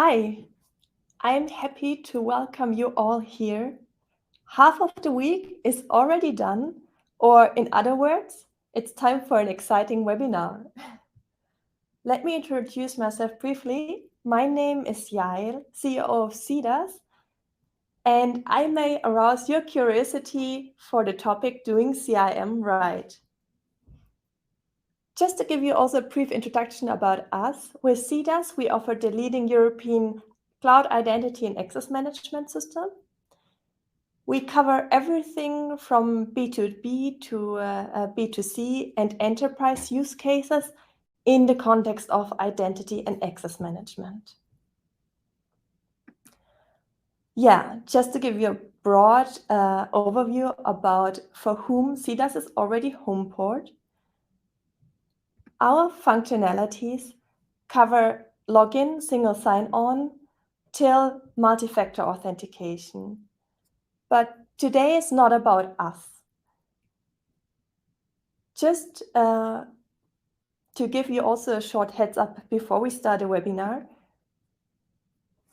Hi, I'm happy to welcome you all here. Half of the week is already done, or in other words, it's time for an exciting webinar. Let me introduce myself briefly. My name is Yael, CEO of cidaas, and I may arouse your curiosity for the topic doing CIAM right. Just to give you also a brief introduction about us, with cidaas, we offer the leading European cloud identity and access management system. We cover everything from B2B to B2C and enterprise use cases in the context of identity and access management. Yeah, just to give you a broad overview about for whom cidaas is already home port. Our functionalities cover login, single sign-on, till multi-factor authentication. But today is not about us. Just to give you also a short heads up before we start the webinar,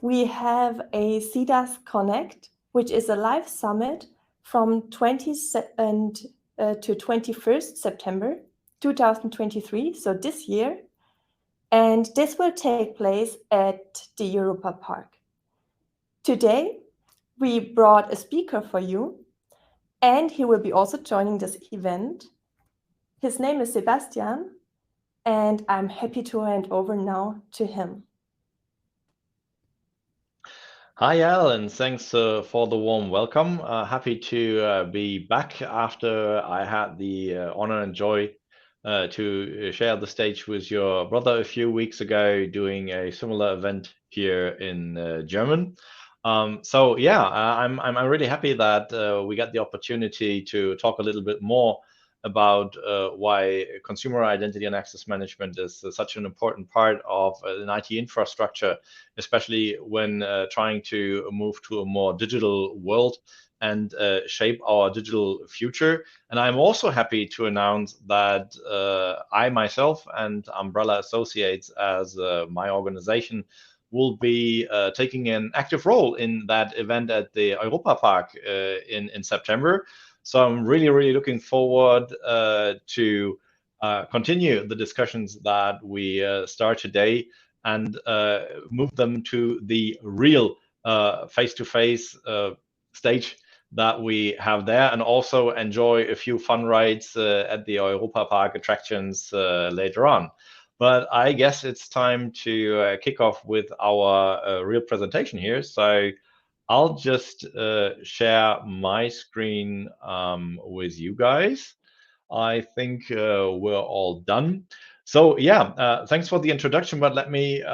we have a cidaas Connect, which is a live summit from 20th to 21st September 2023, so this year. And this will take place at the Europa Park. Today, we brought a speaker for you, and he will be also joining this event. His name is Sebastian, and I'm happy to hand over now to him. Hi, Alan. Thanks for the warm welcome. Happy to be back after I had the honor and joy to share the stage with your brother a few weeks ago doing a similar event here in German. So yeah, I'm really happy that we got the opportunity to talk a little bit more about why consumer identity and access management is such an important part of an IT infrastructure, especially when trying to move to a more digital world and shape our digital future. And I'm also happy to announce that I myself and umbrella.associates as my organization will be taking an active role in that event at the Europa Park in September. So I'm really looking forward to continue the discussions that we start today and move them to the real face-to-face stage that we have there, and also enjoy a few fun rides at the Europa Park attractions later on. But I guess it's time to kick off with our real presentation here. So I'll just share my screen with you guys. I think we're all done. So yeah, thanks for the introduction, but let me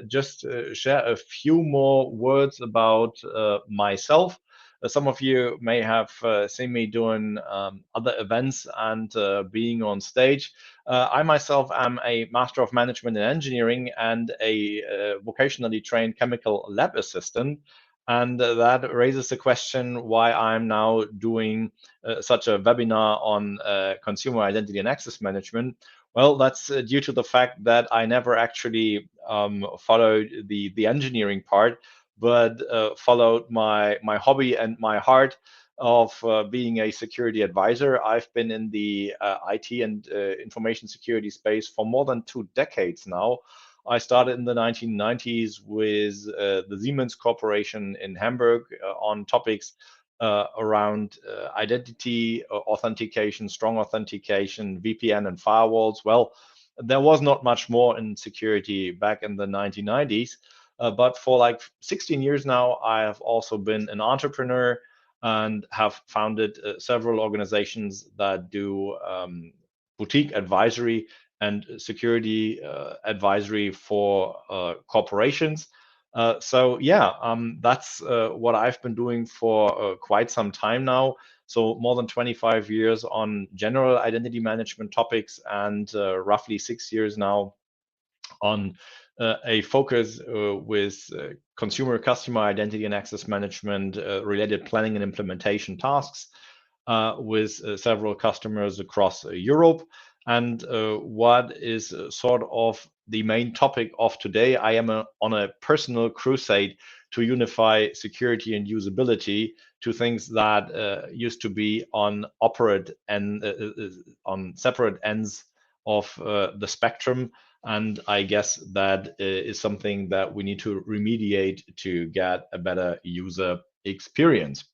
just share a few more words about myself. Some of you may have seen me doing other events and being on stage. I myself am a Master of Management in Engineering and a vocationally trained chemical lab assistant. And that raises the question why I'm now doing such a webinar on consumer identity and access management. Well, that's due to the fact that I never actually followed the engineering part, but followed my hobby and my heart of being a security advisor. I've been in the IT and information security space for more than 2 decades now. I started in the 1990s with the Siemens Corporation in Hamburg on topics around identity, authentication, strong authentication, VPN and firewalls. Well, there was not much more in security back in the 1990s. But for like 16 years now, I have also been an entrepreneur and have founded several organizations that do boutique advisory and security advisory for corporations. So yeah, that's what I've been doing for quite some time now. So more than 25 years on general identity management topics, and roughly 6 years now on a focus with consumer customer identity and access management related planning and implementation tasks with several customers across Europe. And what is sort of the main topic of today. I am on a personal crusade to unify security and usability to things that used to be on on separate ends of the spectrum. And I guess that is something that we need to remediate to get a better user experience.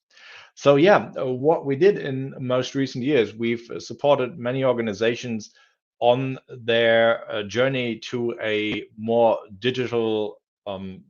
So yeah, what we did in most recent years, we've supported many organizations on their journey to a more digital to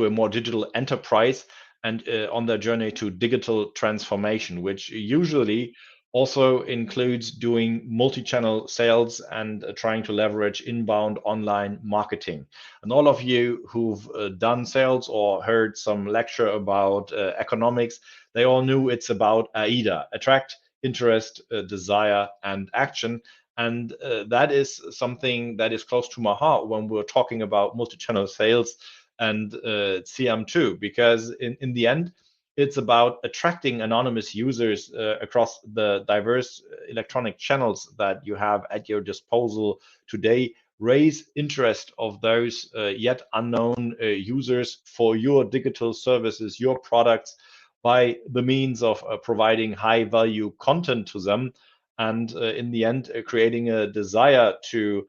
a more digital enterprise, and on their journey to digital transformation, which usually also includes doing multi-channel sales and trying to leverage inbound online marketing. And all of you who've done sales or heard some lecture about economics, they all knew it's about AIDA: attract, interest, desire, and action. And that is something that is close to my heart when we're talking about multi-channel sales and CIAM too, because in the end, it's about attracting anonymous users across the diverse electronic channels that you have at your disposal today. Raise interest of those yet unknown users for your digital services, your products, by the means of providing high value content to them, and in the end, creating a desire to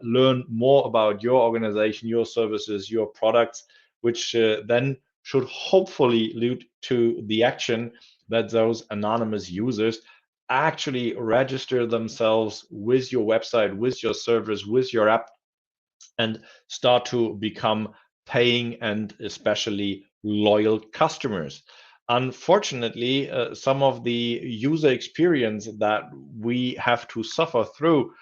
learn more about your organization, your services, your products, which then should hopefully lead to the action that those anonymous users actually register themselves with your website, with your service, with your app, and start to become paying and especially loyal customers. Unfortunately, some of the user experience that we have to suffer through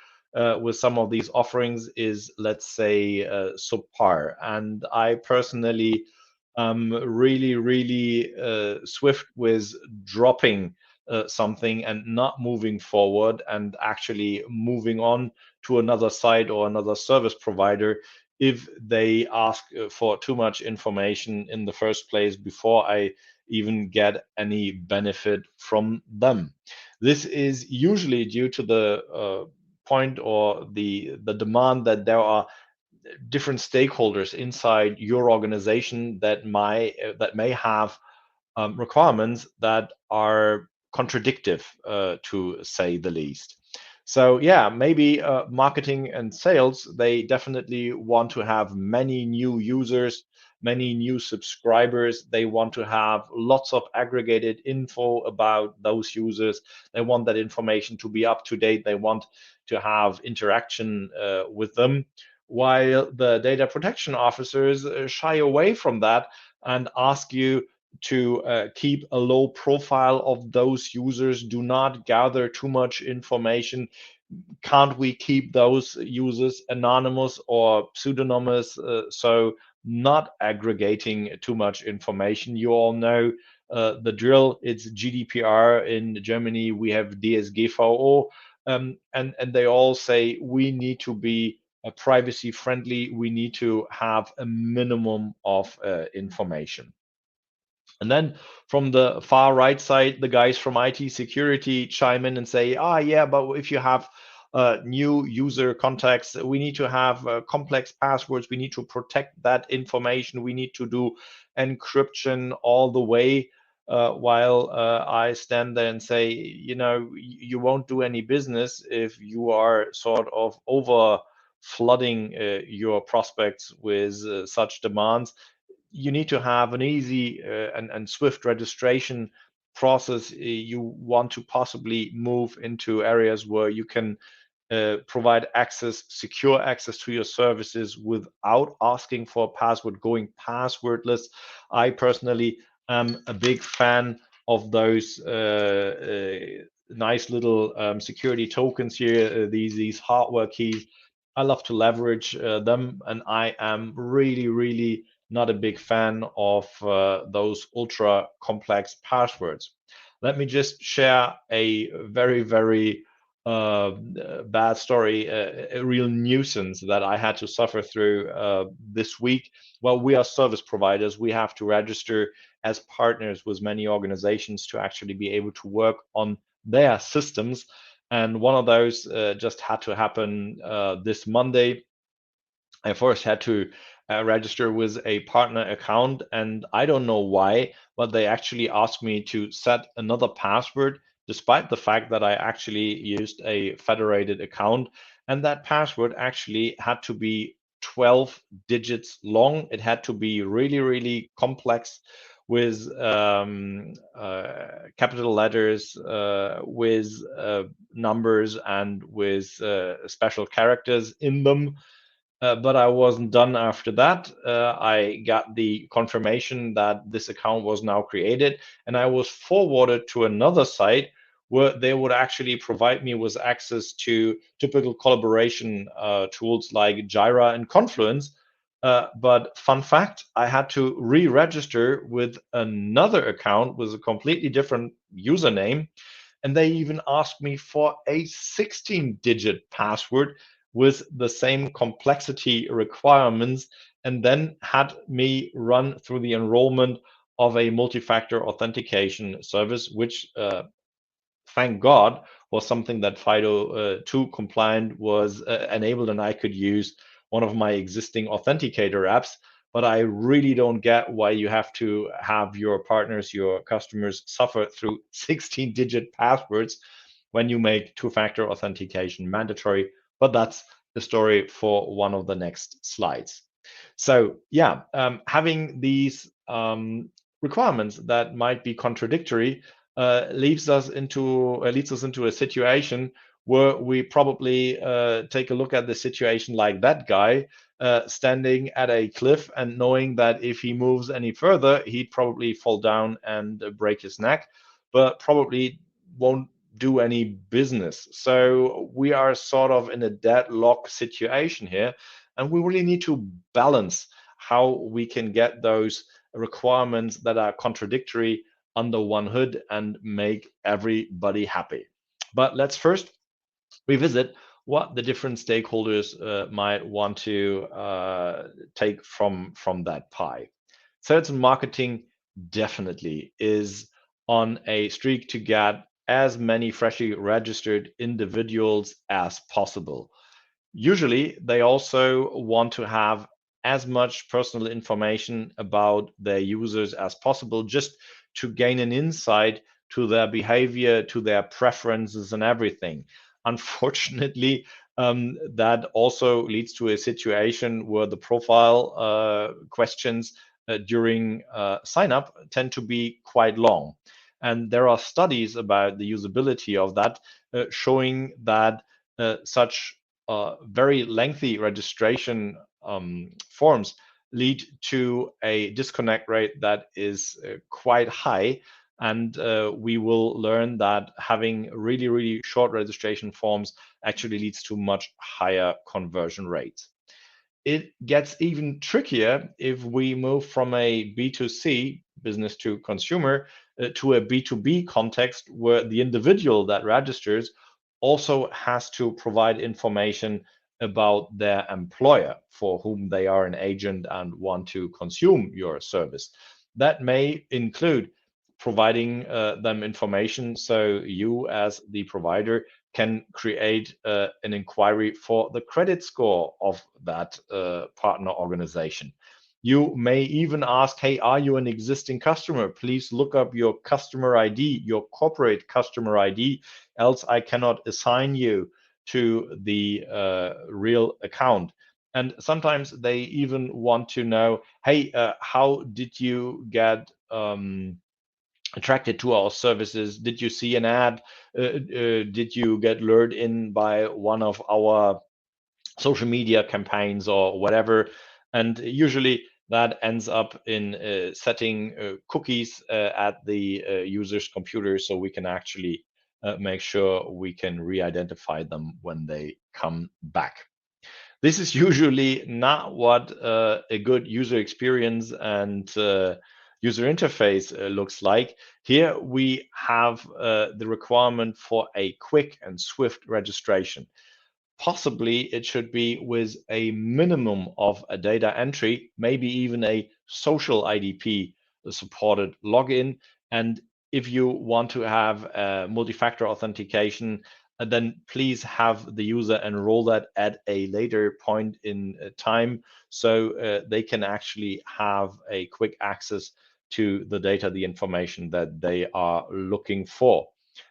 with some of these offerings is, let's say, subpar. And I personally really swift with dropping something and not moving forward and actually moving on to another site or another service provider if they ask for too much information in the first place before I even get any benefit from them. This is usually due to the point or the demand that there are different stakeholders inside your organization that may have requirements that are contradictive, to say the least. So yeah, maybe marketing and sales, they definitely want to have many new users, many new subscribers. They want to have lots of aggregated info about those users. They want that information to be up to date. They want to have interaction with them, while the data protection officers shy away from that and ask you to keep a low profile of those users. Do not gather too much information. Can't we keep those users anonymous or pseudonymous? So not aggregating too much information. You all know the drill. It's GDPR in Germany. We have DSGVO, and they all say we need to be privacy friendly. We need to have a minimum of information. And then from the far right side, the guys from IT security chime in and say, yeah, but if you have new user contacts, we need to have complex passwords. We need to protect that information. We need to do encryption all the way. While I stand there and say, you won't do any business if you are sort of over flooding your prospects with such demands. You need to have an easy and swift registration process. You want to possibly move into areas where you can provide access, secure access to your services without asking for a password, going passwordless. I personally am a big fan of those nice little security tokens here, these hardware keys. I love to leverage them, and I am really not a big fan of those ultra complex passwords. Let me just share a very bad story, a real nuisance that I had to suffer through this week. Well, we are service providers. We have to register as partners with many organizations to actually be able to work on their systems. And one of those just had to happen this Monday. I first had to register with a partner account, and I don't know why, but they actually asked me to set another password, despite the fact that I actually used a federated account. And that password actually had to be 12 digits long. It had to be really, really complex with capital letters, with numbers, and with special characters in them. But I wasn't done after that. I got the confirmation that this account was now created, and I was forwarded to another site where they would actually provide me with access to typical collaboration tools like Jira and Confluence. But fun fact, I had to re-register with another account with a completely different username, and they even asked me for a 16-digit password with the same complexity requirements, and then had me run through the enrollment of a multi-factor authentication service, which thank God, was something that FIDO 2 compliant was enabled, and I could use one of my existing authenticator apps. But I really don't get why you have to have your partners, your customers, suffer through 16-digit passwords when you make two-factor authentication mandatory. But that's the story for one of the next slides. So yeah, having these requirements that might be contradictory leads us into a situation where we probably take a look at the situation like that guy standing at a cliff and knowing that if he moves any further, he'd probably fall down and break his neck, but probably won't do any business. So we are sort of in a deadlock situation here, and we really need to balance how we can get those requirements that are contradictory under one hood and make everybody happy. But let's first revisit what the different stakeholders might want to take from that pie. Sales and marketing definitely is on a streak to get as many freshly registered individuals as possible. Usually, they also want to have as much personal information about their users as possible, just to gain an insight to their behavior, to their preferences, and everything. Unfortunately, that also leads to a situation where the profile questions during sign up tend to be quite long. And there are studies about the usability of that showing that such very lengthy registration forms lead to a disconnect rate that is quite high. And we will learn that having really, really short registration forms actually leads to much higher conversion rates. It gets even trickier if we move from a B2C, business to consumer, to a B2B context where the individual that registers also has to provide information about their employer for whom they are an agent and want to consume your service. That may include providing them information so you, as the provider, can create an inquiry for the credit score of that partner organization. You may even ask, hey, are you an existing customer? Please look up your customer ID, your corporate customer ID, else I cannot assign you to the real account. And sometimes they even want to know, hey, how did you get attracted to our services? Did you see an ad? Did you get lured in by one of our social media campaigns or whatever? And usually that ends up in setting cookies at the user's computer so we can actually make sure we can re-identify them when they come back. This is usually not what a good user experience and user interface looks like. Here we have the requirement for a quick and swift registration. Possibly it should be with a minimum of a data entry, maybe even a social IDP supported login. And if you want to have multi-factor authentication, then please have the user enroll that at a later point in time, so they can actually have a quick access to the data, the information that they are looking for.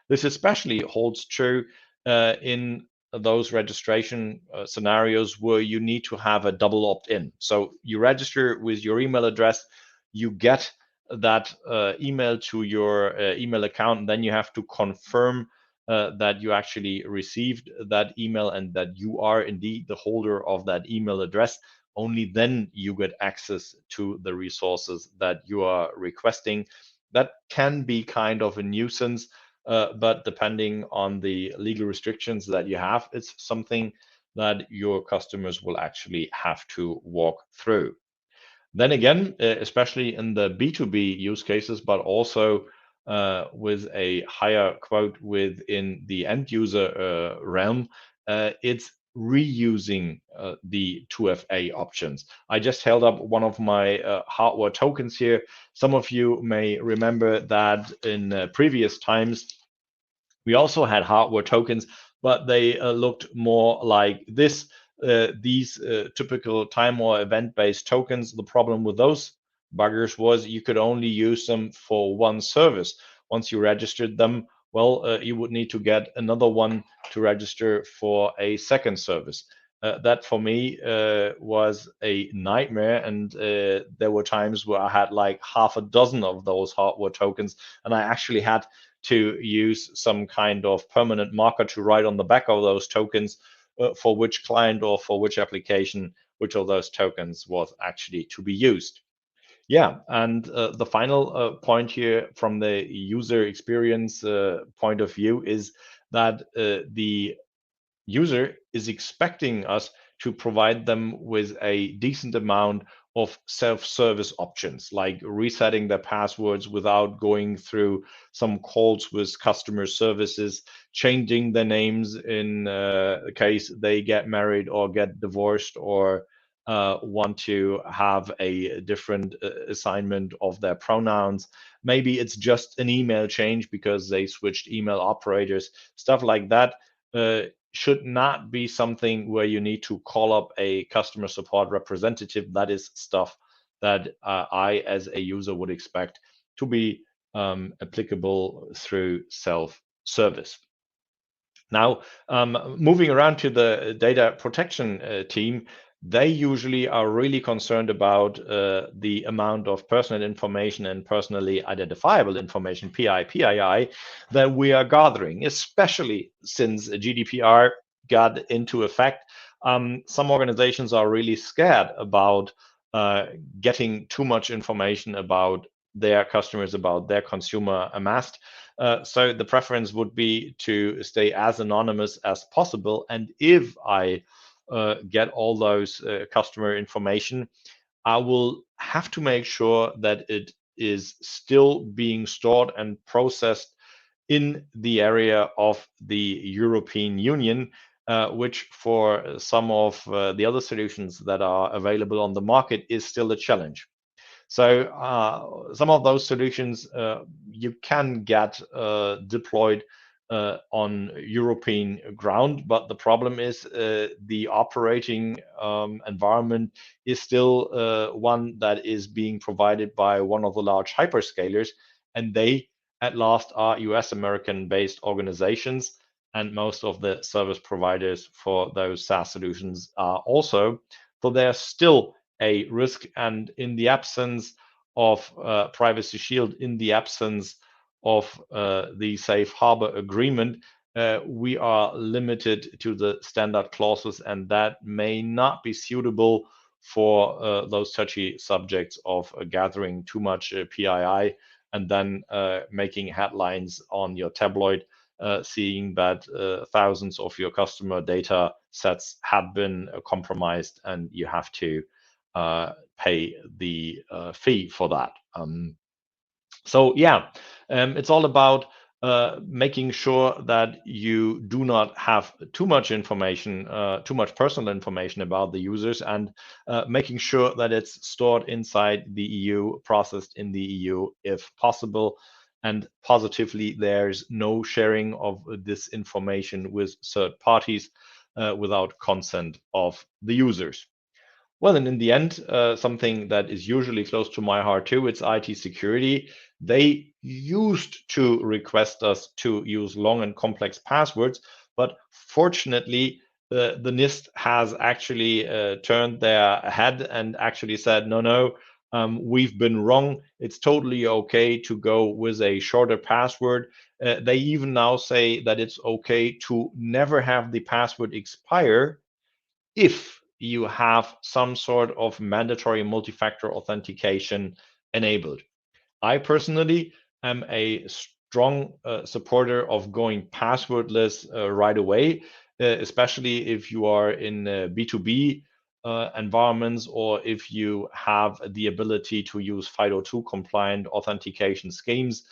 This especially holds true in those registration scenarios where you need to have a double opt-in. So you register with your email address, you get that email to your email account, and then you have to confirm that you actually received that email and that you are indeed the holder of that email address. Only then you get access to the resources that you are requesting. That can be kind of a nuisance, but depending on the legal restrictions that you have, it's something that your customers will actually have to walk through. Then again, especially in the B2B use cases, but also with a higher quote within the end user realm, it's reusing the 2FA options. I just held up one of my hardware tokens here. Some of you may remember that in previous times, we also had hardware tokens, but they looked more like this. These typical time or event-based tokens. The problem with those buggers was you could only use them for one service. Once you registered them, well, you would need to get another one to register for a second service. That for me was a nightmare, and there were times where I had like half a dozen of those hardware tokens, and I actually had to use some kind of permanent marker to write on the back of those tokens for which client or for which application, which of those tokens was actually to be used. Yeah, and the final point here from the user experience point of view is that the user is expecting us to provide them with a decent amount of self-service options, like resetting their passwords without going through some calls with customer services, changing their names in case they get married or get divorced, or want to have a different assignment of their pronouns. Maybe it's just an email change because they switched email operators, stuff like that. Should not be something where you need to call up a customer support representative. That is stuff that I, as a user, would expect to be applicable through self-service. Now, moving around to the data protection team, they usually are really concerned about the amount of personal information and personally identifiable information, PII, that we are gathering, especially since GDPR got into effect. Some organizations are really scared about getting too much information about their customers, about their consumer amassed. So the preference would be to stay as anonymous as possible. And if I get all those customer information, I will have to make sure that it is still being stored and processed in the area of the European Union, which for some of the other solutions that are available on the market is still a challenge. So some of those solutions you can get deployed on European ground, but the problem is the operating environment is still one that is being provided by one of the large hyperscalers, and they at last are US American based organizations, and most of the service providers for those SaaS solutions are also. So they're still a risk, and in the absence of Privacy Shield, in the absence of the safe harbor agreement, we are limited to the standard clauses, and that may not be suitable for those touchy subjects of gathering too much PII and then making headlines on your tabloid, seeing that thousands of your customer data sets have been compromised, and you have to pay the fee for that. So yeah, it's all about making sure that you do not have too much information, too much personal information about the users, and making sure that it's stored inside the EU, processed in the EU if possible. and positively, there's no sharing of this information with third parties without consent of the users. Well, and in the end, something that is usually close to my heart too, it's IT security. They used to request us to use long and complex passwords, but fortunately, the NIST has actually turned their head and actually said, no, no, we've been wrong. It's totally okay to go with a shorter password. They even now say that it's okay to never have the password expire if you have some sort of mandatory multi-factor authentication enabled. I personally am a strong supporter of going passwordless right away, especially if you are in B2B environments, or if you have the ability to use FIDO2 compliant authentication schemes.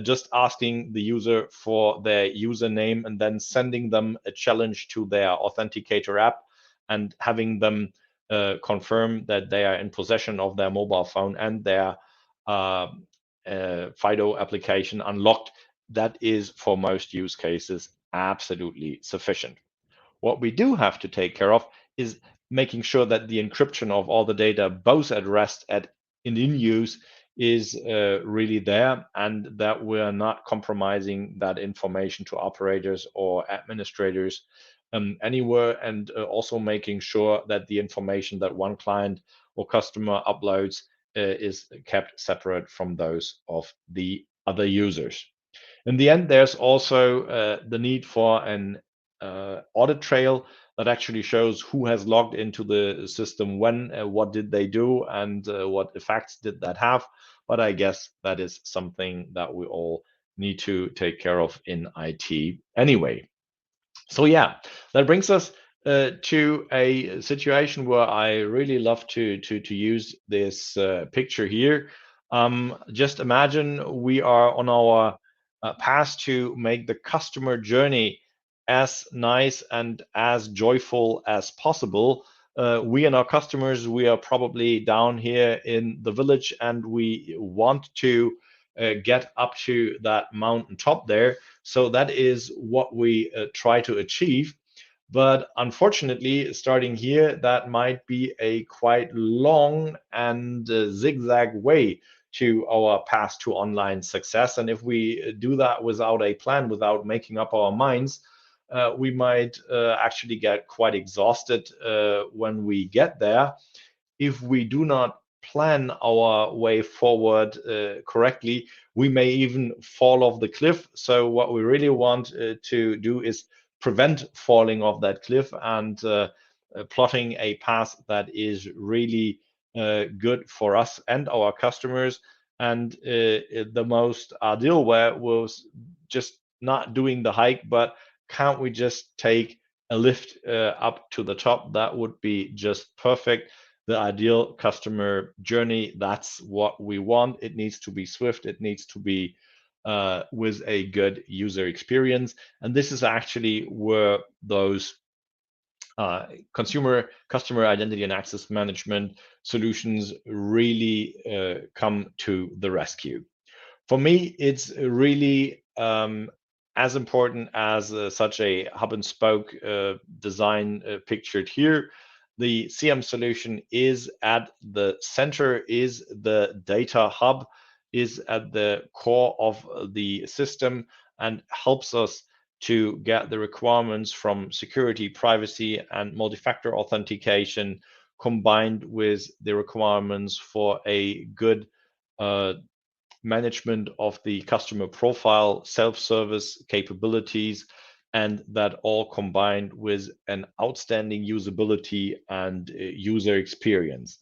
Just asking the user for their username and then sending them a challenge to their authenticator app and having them confirm that they are in possession of their mobile phone and their FIDO application unlocked, that is for most use cases absolutely sufficient. What we do have to take care of is making sure that the encryption of all the data, both at rest and in use, is really there, and that we're not compromising that information to operators or administrators anywhere, and also making sure that the information that one client or customer uploads is kept separate from those of the other users. In the end, there's also the need for an audit trail that actually shows who has logged into the system when, what did they do, and what effects did that have. But I guess that is something that we all need to take care of in IT anyway. So yeah, that brings us to a situation where I really love to use this picture here. Just imagine we are on our path to make the customer journey as nice and as joyful as possible. We and our customers, we are probably down here in the village, and we want to get up to that mountain top there. So that is what we try to achieve. But unfortunately, starting here, that might be a quite long and zigzag way to our path to online success. And if we do that without a plan, without making up our minds, we might actually get quite exhausted when we get there. If we do not plan our way forward correctly, we may even fall off the cliff. So what we really want to do is prevent falling off that cliff, and plotting a path that is really good for us and our customers. And the most ideal way was just not doing the hike, but can't we just take a lift up to the top? That would be just perfect. The ideal customer journey, that's what we want. It needs to be swift. It needs to be with a good user experience. And this is actually where those customer identity and access management solutions really come to the rescue. For me, it's really as important as such a hub and spoke design pictured here. The CIAM solution is at the center, is the data hub, is at the core of the system, and helps us to get the requirements from security, privacy, and multi-factor authentication combined with the requirements for a good management of the customer profile, self-service capabilities, and that all combined with an outstanding usability and user experience.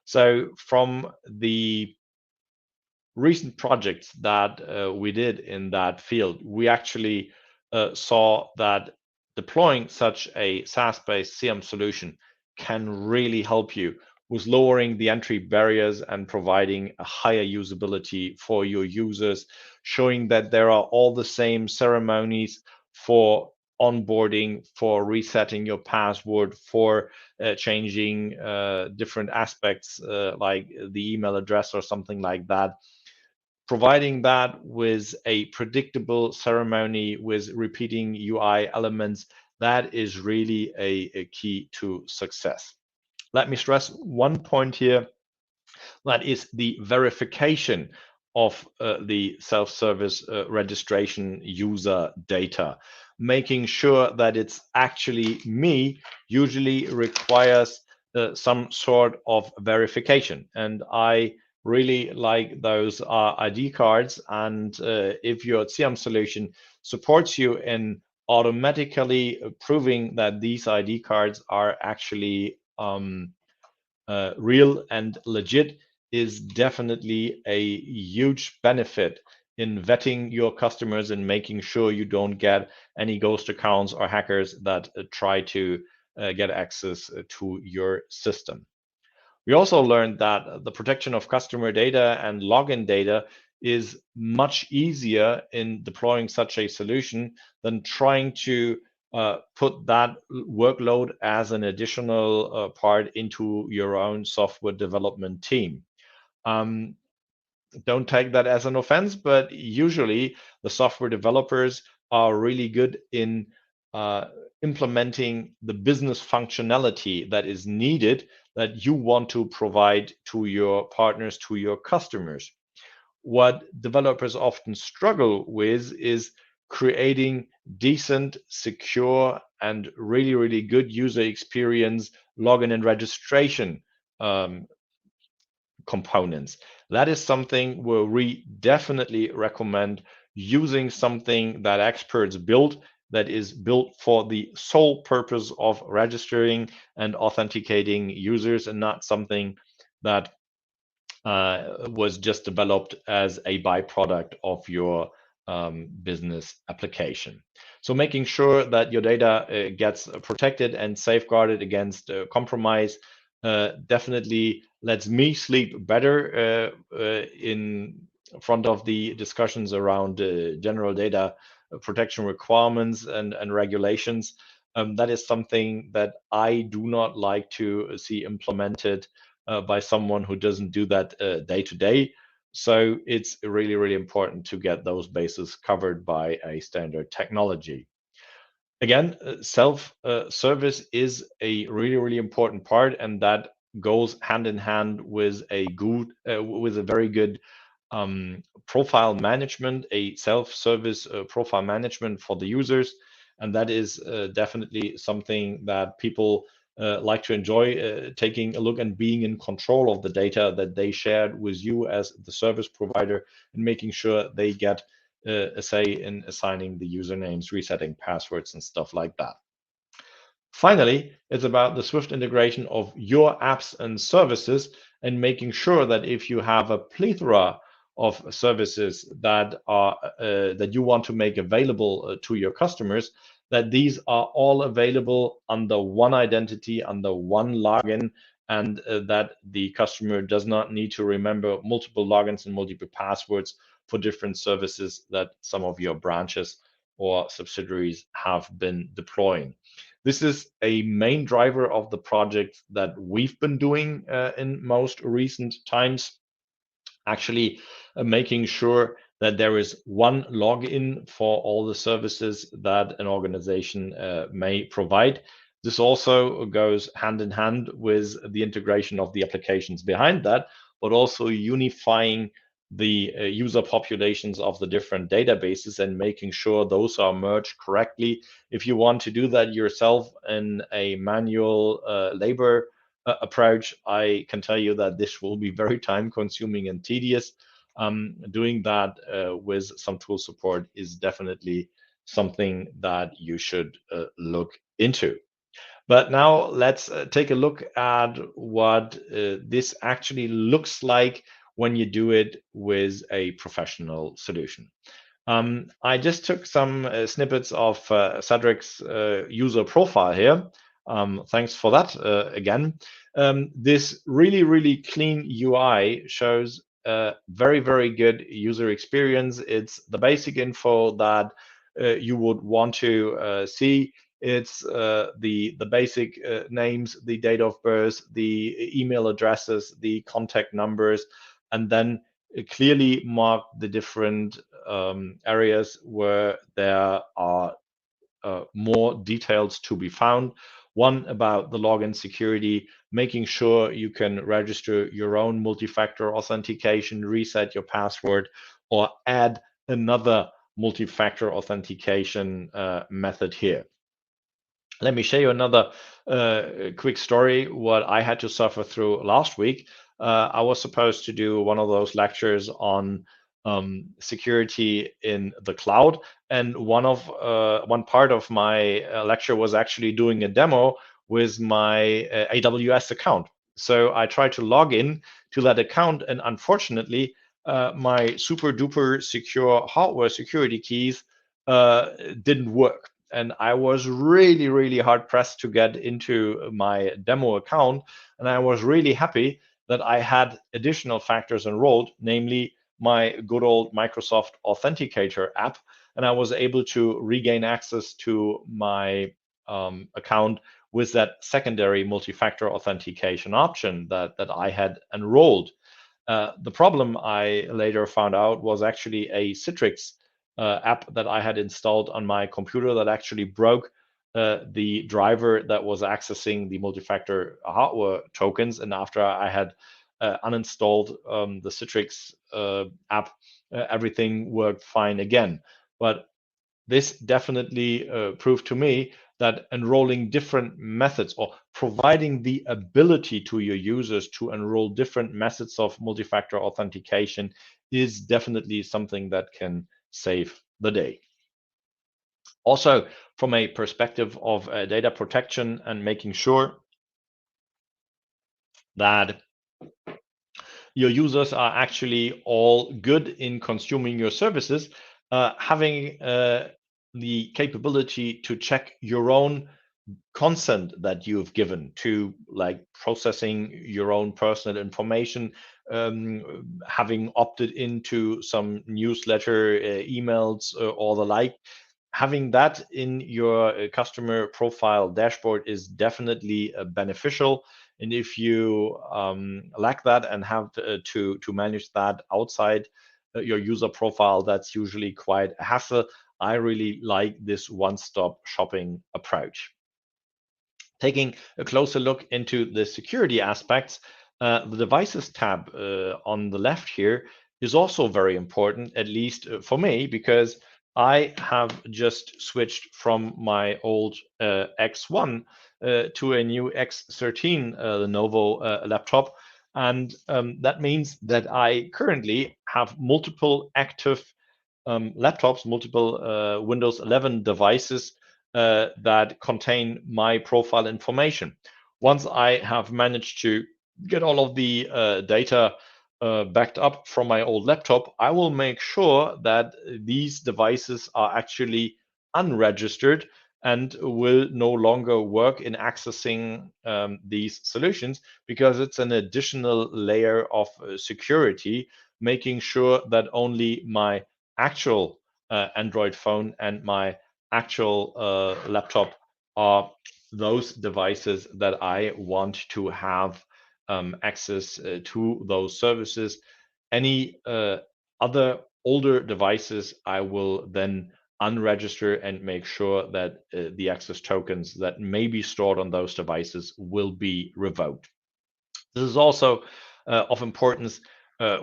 So from the recent projects that we did in that field, we actually saw that deploying such a SaaS-based CIAM solution can really help you with lowering the entry barriers and providing a higher usability for your users, showing that there are all the same ceremonies for onboarding, for resetting your password, for changing different aspects like the email address or something like that. providing that with a predictable ceremony with repeating UI elements, that is really a key to success. Let me stress one point here, that is the verification of the self-service registration user data. Making sure that it's actually me usually requires some sort of verification. And I really like those ID cards. And if your CIAM solution supports you in automatically proving that these ID cards are actually real and legit, is definitely a huge benefit in vetting your customers and making sure you don't get any ghost accounts or hackers that try to get access to your system. We also learned that the protection of customer data and login data is much easier in deploying such a solution than trying to put that workload as an additional part into your own software development team. Don't take that as an offense, but usually the software developers are really good in implementing the business functionality that is needed, that you want to provide to your partners, to your customers. What developers often struggle with is creating decent, secure, and really, really good user experience login and registration components. That is something where we definitely recommend using something that experts build, that is built for the sole purpose of registering and authenticating users, and not something that was just developed as a byproduct of your business application. So making sure that your data gets protected and safeguarded against compromise definitely lets me sleep better in front of the discussions around general data protection requirements and regulations. That is something that I do not like to see implemented by someone who doesn't do that day to day. So it's really, really important to get those bases covered by a standard technology. Again, self-service is a really, really important part, and that goes hand in hand with a very good profile management, a self-service profile management for the users. And that is definitely something that people like to enjoy, taking a look and being in control of the data that they shared with you as the service provider, and making sure they get a say in assigning the usernames, resetting passwords, and stuff like that. Finally, it's about the swift integration of your apps and services, and making sure that if you have a plethora of services that you want to make available to your customers, that these are all available under one identity, under one login, and that the customer does not need to remember multiple logins and multiple passwords for different services that some of your branches or subsidiaries have been deploying. This is a main driver of the project that we've been doing in most recent times, actually making sure that there is one login for all the services that an organization may provide. This also goes hand in hand with the integration of the applications behind that, but also unifying the user populations of the different databases and making sure those are merged correctly. If you want to do that yourself in a manual labor approach, I can tell you that this will be very time consuming and tedious. Doing that with some tool support is definitely something that you should look into. But now let's take a look at what this actually looks like when you do it with a professional solution. I just took some snippets of Sadrick's user profile here. Thanks for that again. This really, really clean UI shows a very, very good user experience. It's the basic info that you would want to see. It's the basic names, the date of birth, the email addresses, the contact numbers, and then clearly mark the different areas where there are more details to be found. One about the login security, making sure you can register your own multi-factor authentication, reset your password, or add another multi-factor authentication method here. Let me show you another quick story, what I had to suffer through last week. I was supposed to do one of those lectures on security in the cloud, and one part of my lecture was actually doing a demo with my AWS account. So I tried to log in to that account, and unfortunately, my super duper secure hardware security keys didn't work. And I was really, really hard pressed to get into my demo account. And I was really happy that I had additional factors enrolled, namely my good old Microsoft Authenticator app. And I was able to regain access to my account with that secondary multi-factor authentication option that I had enrolled. The problem I later found out was actually a Citrix app that I had installed on my computer that actually broke the driver that was accessing the multi-factor hardware tokens. And after I had uninstalled the Citrix app, everything worked fine again. But this definitely proved to me that enrolling different methods or providing the ability to your users to enroll different methods of multi-factor authentication is definitely something that can save the day. Also, from a perspective of data protection and making sure that your users are actually all good in consuming your services, having the capability to check your own consent that you've given to like processing your own personal information, having opted into some newsletter, emails, or the like. Having that in your customer profile dashboard is definitely beneficial. And if you lack that and have to manage that outside your user profile, that's usually quite a hassle. I really like this one-stop shopping approach. Taking a closer look into the security aspects, the devices tab on the left here is also very important, at least for me, because I have just switched from my old X1 to a new X13 Lenovo laptop. And that means that I currently have multiple active laptops, multiple Windows 11 devices that contain my profile information. Once I have managed to get all of the data backed up from my old laptop, I will make sure that these devices are actually unregistered and will no longer work in accessing these solutions, because it's an additional layer of security, making sure that only my actual Android phone and my actual laptop are those devices that I want to have access to those services. Any other older devices, I will then unregister and make sure that the access tokens that may be stored on those devices will be revoked. This is also of importance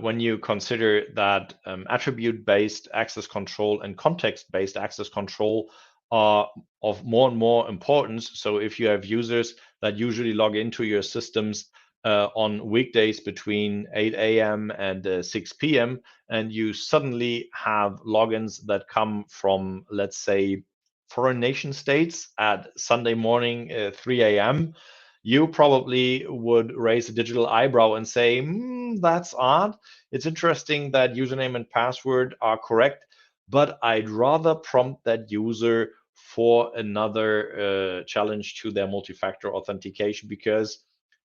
when you consider that attribute-based access control and context-based access control are of more and more importance. So if you have users that usually log into your systems on weekdays between 8 a.m. and 6 p.m., and you suddenly have logins that come from, let's say, foreign nation states at Sunday morning, 3 a.m., you probably would raise a digital eyebrow and say, that's odd. It's interesting that username and password are correct, but I'd rather prompt that user for another challenge to their multi-factor authentication because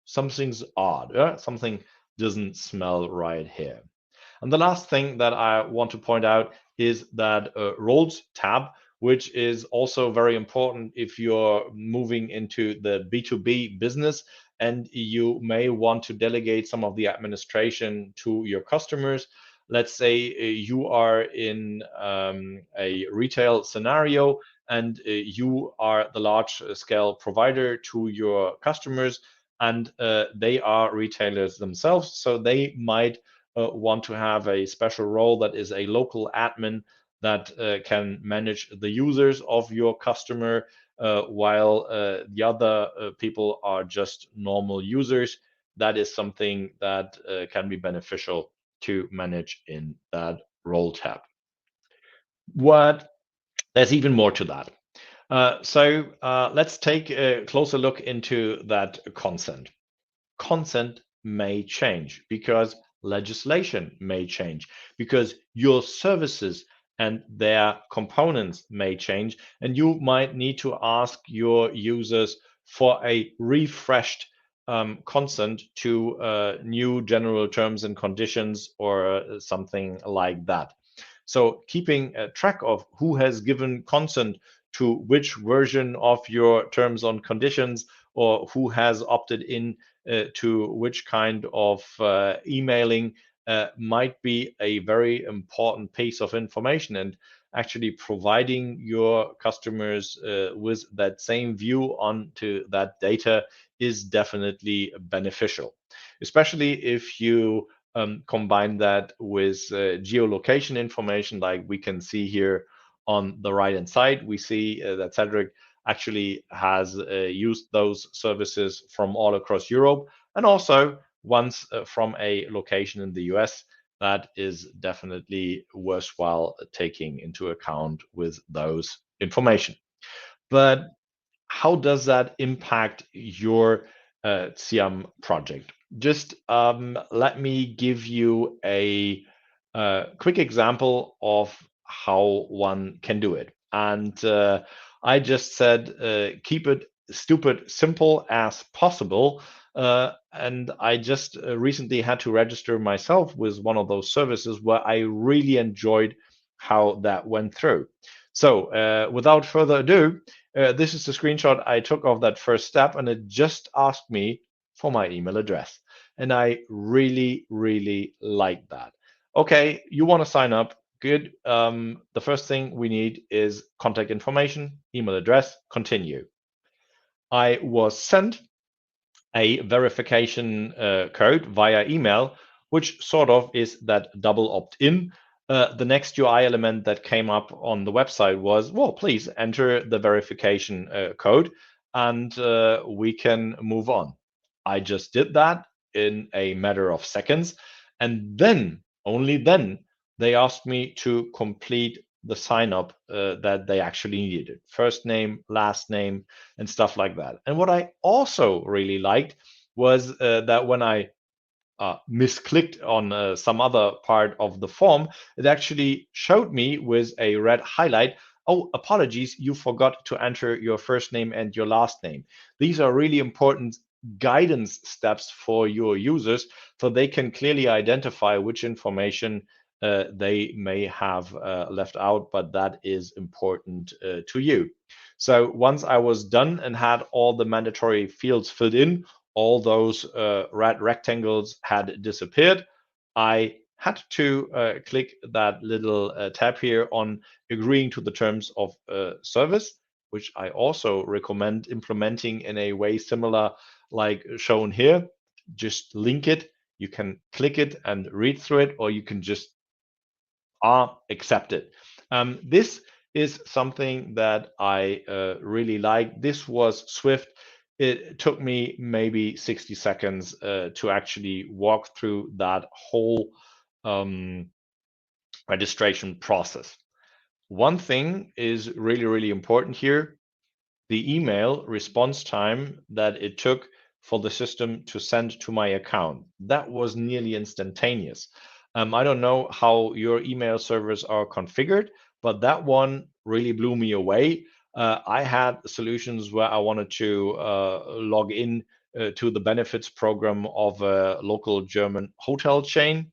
something's odd. Something doesn't smell right here. And the last thing that I want to point out is that roles tab, which is also very important if you're moving into the B2B business and you may want to delegate some of the administration to your customers. Let's say you are in a retail scenario and you are the large scale provider to your customers, and they are retailers themselves. So they might want to have a special role that is a local admin that can manage the users of your customer, while the other people are just normal users. That is something that can be beneficial to manage in that role tab. There's even more to that. So let's take a closer look into that consent. Consent may change because legislation may change, because your services and their components may change, and you might need to ask your users for a refreshed consent to new general terms and conditions or something like that. So keeping track of who has given consent to which version of your terms and conditions, or who has opted in to which kind of emailing might be a very important piece of information, and actually providing your customers with that same view onto that data is definitely beneficial, especially if you combine that with geolocation information, like we can see here on the right hand side. We see that Sadrick actually has used those services from all across Europe, and also once from a location in the US. That is definitely worthwhile taking into account with those information. But how does that impact your CIAM project? Just let me give you a quick example of how one can do it. And I just said, keep it stupid simple as possible. And I just recently had to register myself with one of those services where I really enjoyed how that went through. So without further ado, this is the screenshot I took of that first step, and it just asked me for my email address. And I really, really like that. Okay, you want to sign up. Good. The first thing we need is contact information, email address, continue. I was sent a verification code via email, which sort of is that double opt-in. The next UI element that came up on the website was, well, please enter the verification code and we can move on. I just did that in a matter of seconds. And then, only then, they asked me to complete the sign up that they actually needed. First name, last name, and stuff like that. And what I also really liked was that when I misclicked on some other part of the form, it actually showed me with a red highlight, oh, apologies, you forgot to enter your first name and your last name. These are really important guidance steps for your users, so they can clearly identify which information they may have left out, but that is important to you. So once I was done and had all the mandatory fields filled in, all those red rectangles had disappeared. I had to click that little tab here on agreeing to the terms of service, which I also recommend implementing in a way similar like shown here. Just link it. You can click it and read through it, or you can just accept it. This is something that I really like. This was swift. It took me maybe 60 seconds to actually walk through that whole registration process. One thing is really, really important here. The email response time that it took for the system to send to my account, that was nearly instantaneous. I don't know how your email servers are configured, but that one really blew me away. I had solutions where I wanted to log in to the benefits program of a local German hotel chain.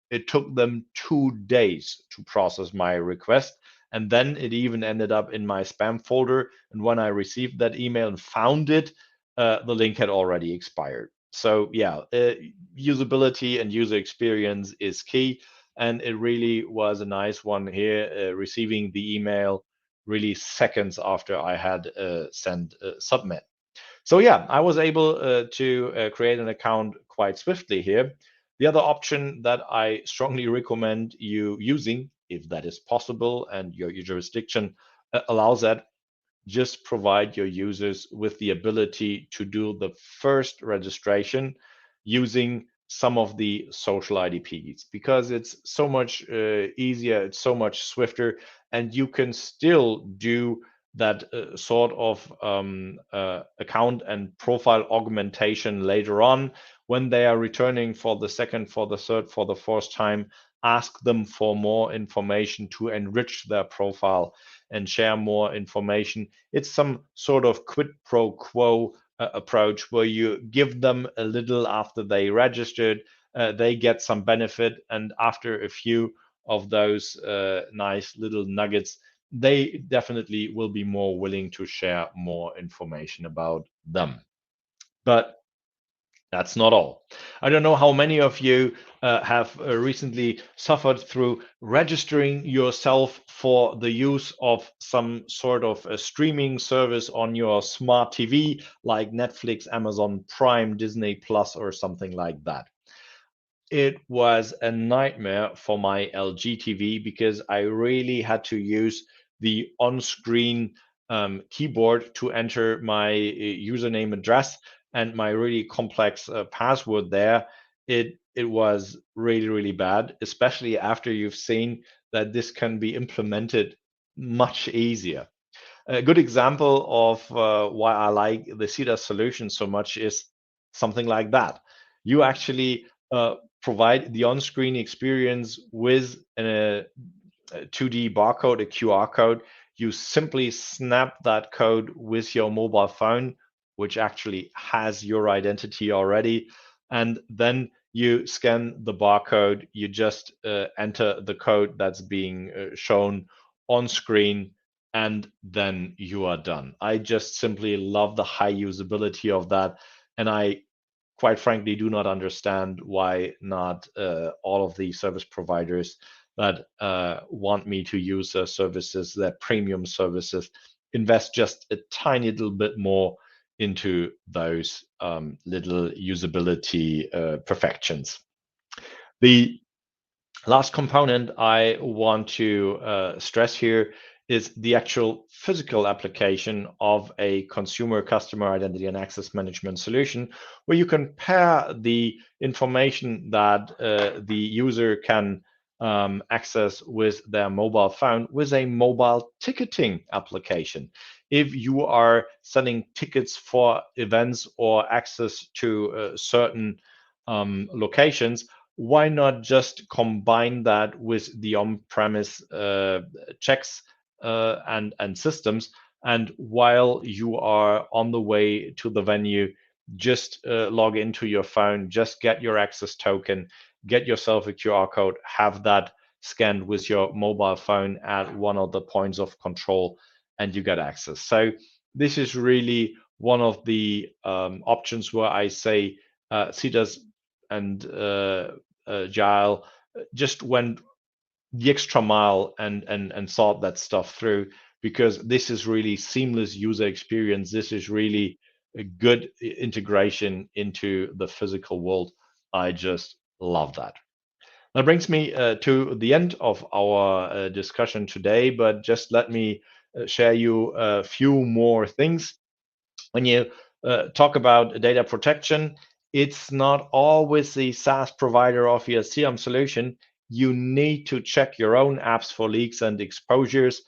It took them 2 days to process my request. And then it even ended up in my spam folder. And when I received that email and found it, the link had already expired. So yeah, usability and user experience is key, and it really was a nice one here, receiving the email really seconds after I had sent submit. So yeah, I was able to create an account quite swiftly here. The other option that I strongly recommend you using, if that is possible and your jurisdiction allows that, just provide your users with the ability to do the first registration using some of the social IDPs, because it's so much easier, it's so much swifter, and you can still do that sort of account and profile augmentation later on when they are returning for the second, for the third, for the fourth time. Ask them for more information to enrich their profile and share more information. It's some sort of quid pro quo approach where you give them a little after they registered, they get some benefit, and after a few of those nice little nuggets, they definitely will be more willing to share more information about them. But that's not all. I don't know how many of you have recently suffered through registering yourself for the use of some sort of a streaming service on your smart TV, like Netflix, Amazon Prime, Disney Plus, or something like that. It was a nightmare for my LG TV because I really had to use the on-screen keyboard to enter my username address and my really complex password there. It was really bad, especially after you've seen that this can be implemented much easier. A good example of why I like the cidaas solution so much is something like that. You actually provide the on-screen experience with a 2D barcode, a QR code. You simply snap that code with your mobile phone, which actually has your identity already. And then you scan the barcode, you just enter the code that's being shown on screen, and then you are done. I just simply love the high usability of that. And I quite frankly do not understand why not all of the service providers that want me to use their services, their premium services, invest just a tiny little bit more into those little usability perfections. The last component I want to stress here is the actual physical application of a consumer customer identity and access management solution, where you can pair the information that the user can access with their mobile phone with a mobile ticketing application. If you are selling tickets for events or access to certain locations, why not just combine that with the on-premise checks and systems? And while you are on the way to the venue, just log into your phone, just get your access token, get yourself a QR code, have that scanned with your mobile phone at one of the points of control, and you get access. So this is really one of the options where I say cidaas and Gile just went the extra mile and thought that stuff through, because this is really seamless user experience. This is really a good integration into the physical world. I just love that. That brings me to the end of our discussion today, but just let me share you a few more things. When you talk about data protection, it's not always the SaaS provider of your CIAM solution. You need to check your own apps for leaks and exposures.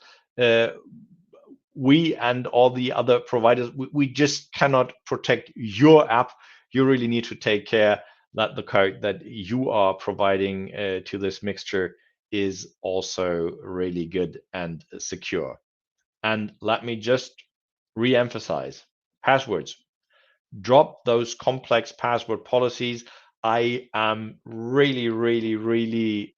We and all the other providers, we just cannot protect your app. You really need to take care that the code that you are providing to this mixture is also really good and secure. And let me just re-emphasize passwords. Drop those complex password policies. I am really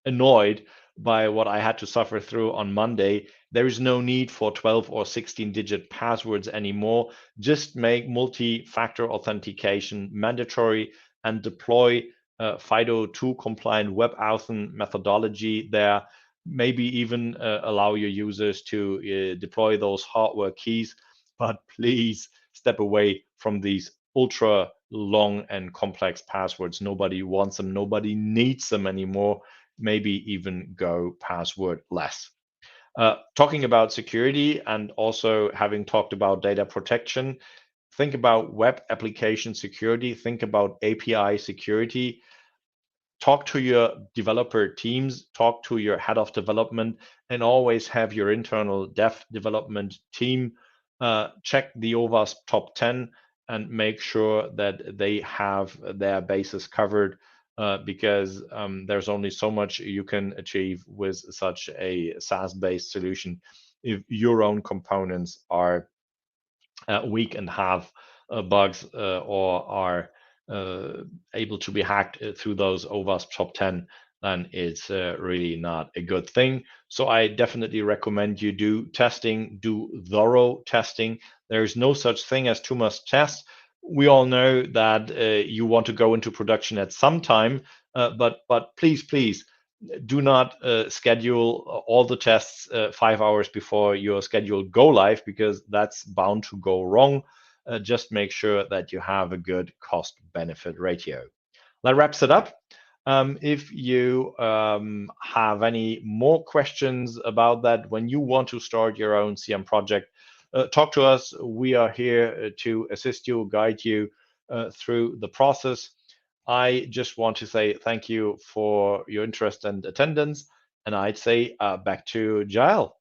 annoyed by what I had to suffer through on Monday. There is no need for 12 or 16-digit passwords anymore. Just make multi-factor authentication mandatory and deploy FIDO2 compliant WebAuthn methodology there. Maybe even allow your users to deploy those hardware keys, but please step away from these ultra long and complex passwords. Nobody wants them. Nobody needs them anymore. Maybe even go passwordless. Talking about security and also having talked about data protection, think about web application security, think about API security. Talk to your developer teams, talk to your head of development, and always have your internal dev development team check the OWASP top 10 and make sure that they have their bases covered, because there's only so much you can achieve with such a SaaS-based solution if your own components are weak and have bugs or are able to be hacked through those OWASP top 10, then it's really not a good thing. So I definitely recommend you do testing, do thorough testing. There's no such thing as too much test. We all know that you want to go into production at some time, but please do not schedule all the tests 5 hours before your scheduled go live, because that's bound to go wrong. Just make sure that you have a good cost benefit ratio. That wraps it up. If you have any more questions about that, when you want to start your own CIAM project, talk to us. We are here to assist you, guide you through the process. I just want to say thank you for your interest and attendance, and I'd say back to Jael.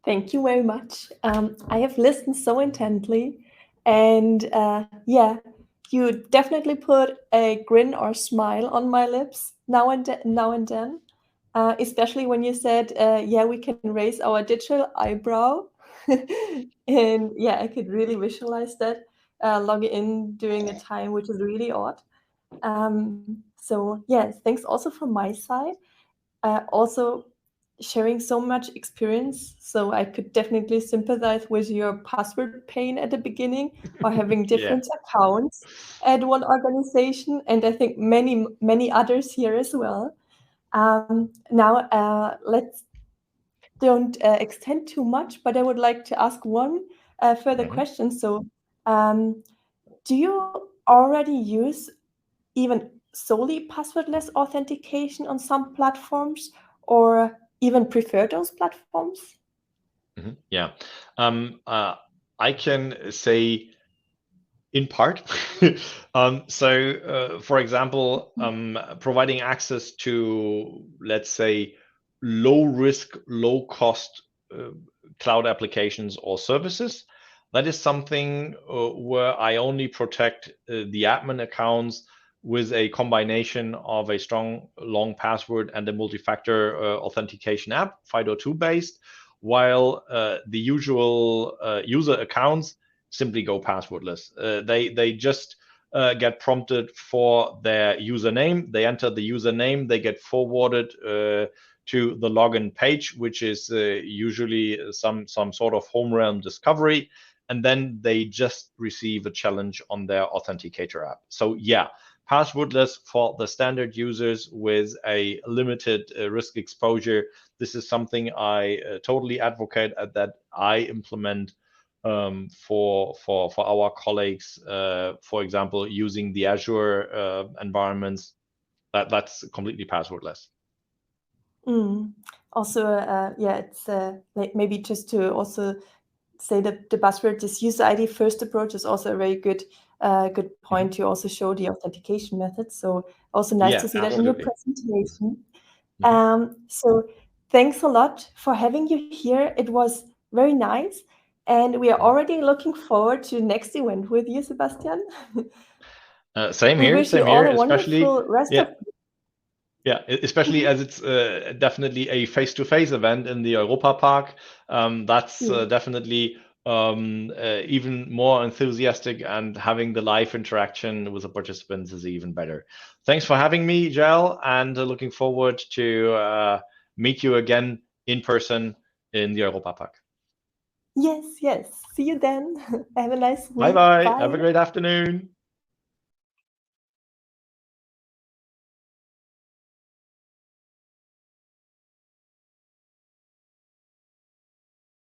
Thank you very much. I have listened so intently, and yeah, you definitely put a grin or smile on my lips now and then. Especially when you said, yeah, we can raise our digital eyebrow. And yeah, I could really visualize that logging in during a time which is really odd. So yeah, thanks also from my side. Also sharing so much experience, so I could definitely sympathize with your password pain at the beginning, or having different accounts at one organization, and I think many others here as well. Now, let's don't extend too much, but I would like to ask one further question. So, do you already use even solely passwordless authentication on some platforms, or even prefer those platforms? Yeah, I can say in part. For example, providing access to, let's say, low risk, low cost cloud applications or services. That is something where I only protect the admin accounts with a combination of a strong long password and a multi-factor authentication app, FIDO2 based, while the usual user accounts simply go passwordless. They just get prompted for their username. They enter the username. They get forwarded to the login page, which is usually some sort of home realm discovery, and then they just receive a challenge on their authenticator app. So yeah, passwordless for the standard users with a limited risk exposure. This is something I totally advocate that I implement for our colleagues, for example, using the Azure environments. That's completely passwordless. Also, yeah, it's like maybe just to also say that the buzzword, this user ID first approach, is also a very good point to also show the authentication method. So also nice to see that in your presentation. So thanks a lot for having you here. It was very nice, and we are already looking forward to the next event with you, Sebastian. Same we here. wish Same you all here. a wonderful rest of. Yeah, especially as it's definitely a face-to-face event in the Europa Park. That's definitely even more enthusiastic, and having the live interaction with the participants is even better. Thanks for having me, Jel, and looking forward to meet you again in person in the Europapark. Yes, yes. See you then. Have a nice week. Bye-bye. Bye. Have a great afternoon.